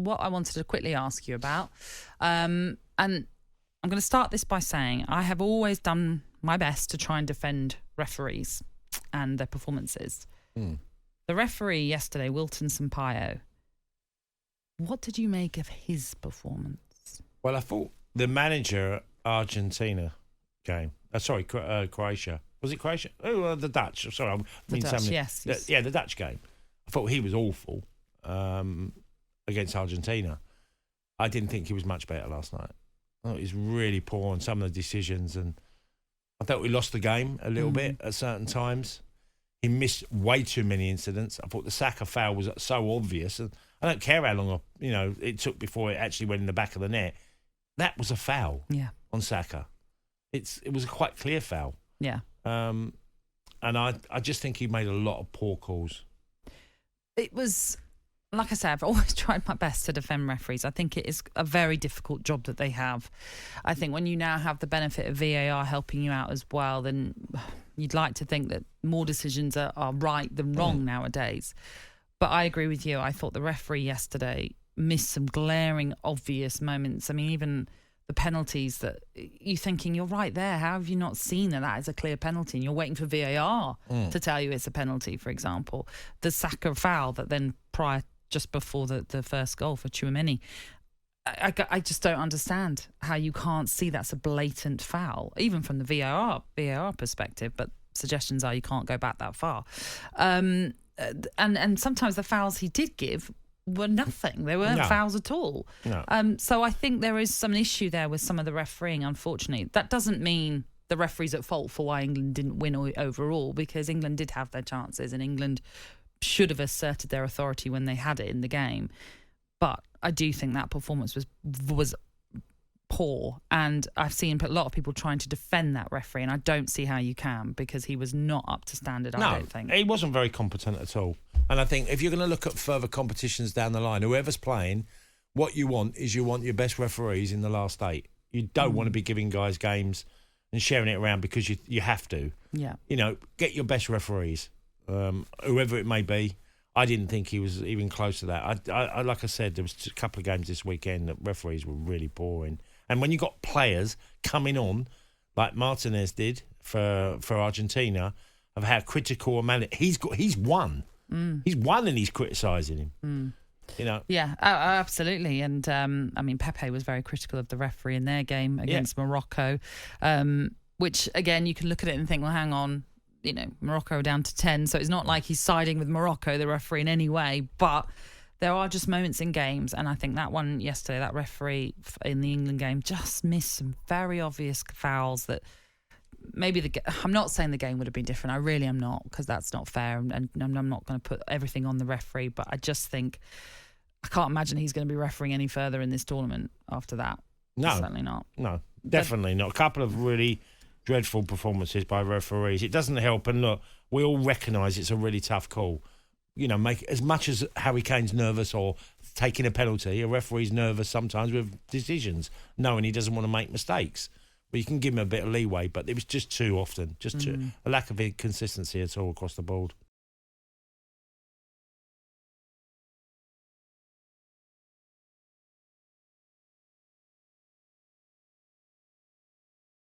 what I wanted to quickly ask you about, and I'm going to start this by saying I have always done my best to try and defend referees and their performances. The referee yesterday, Wilton Sampaio, what did you make of his performance? Well, I thought the manager Argentina game. Croatia. Was it Croatia? Oh, the Dutch. Sorry, Yes. Yeah, the Dutch game. I thought he was awful against Argentina. I didn't think he was much better last night. I thought he was really poor on some of the decisions, and I thought we lost the game a little bit at certain times. He missed way too many incidents. I thought the Saka foul was so obvious. And I don't care how long it took before it actually went in the back of the net. That was a foul on Saka. It was a quite clear foul. Yeah. And I just think he made a lot of poor calls. It was, like I said, I've always tried my best to defend referees. I think it is a very difficult job that they have. I think when you now have the benefit of VAR helping you out as well, then you'd like to think that more decisions are right than wrong nowadays. But I agree with you. I thought the referee yesterday missed some glaring, obvious moments. I mean, even the penalties that you're thinking, you're right there. How have you not seen that is a clear penalty? And you're waiting for VAR to tell you it's a penalty, for example. The Saka foul that then just before the first goal for Tchouaméni. I just don't understand how you can't see that's a blatant foul, even from the VAR perspective, but suggestions are you can't go back that far. And sometimes the fouls he did give were nothing. They weren't fouls at all. No. So I think there is some issue there with some of the refereeing, unfortunately. That doesn't mean the referee's at fault for why England didn't win overall, because England did have their chances and England should have asserted their authority when they had it in the game. But I do think that performance was poor, and I've seen a lot of people trying to defend that referee, and I don't see how you can, because he was not up to standard. I don't think he wasn't very competent at all. And I think if you're going to look at further competitions down the line, whoever's playing, what you want is your best referees in the last 8. You don't want to be giving guys games and sharing it around because you have to. Yeah. Get your best referees, whoever it may be. I didn't think he was even close to that. I like I said, there was a couple of games this weekend that referees were really boring. And when you got players coming on, like Martinez did for Argentina, of how critical a man he's won. He's won, and he's criticising him. Yeah, absolutely. And I mean, Pepe was very critical of the referee in their game against Morocco, which again you can look at it and think, well, hang on. Morocco are down to 10, so it's not like he's siding with Morocco, the referee, in any way, but there are just moments in games, and I think that one yesterday, that referee in the England game just missed some very obvious fouls that maybe I'm not saying the game would have been different, I really am not, because that's not fair, and I'm not going to put everything on the referee, but I just think I can't imagine he's going to be refereeing any further in this tournament after that. No. Certainly not. No, definitely not. A couple of really dreadful performances by referees. It doesn't help, and look, we all recognise it's a really tough call. Make as much as Harry Kane's nervous or taking a penalty, a referee's nervous sometimes with decisions, knowing he doesn't want to make mistakes. But you can give him a bit of leeway, but it was just too often, a lack of consistency at all across the board.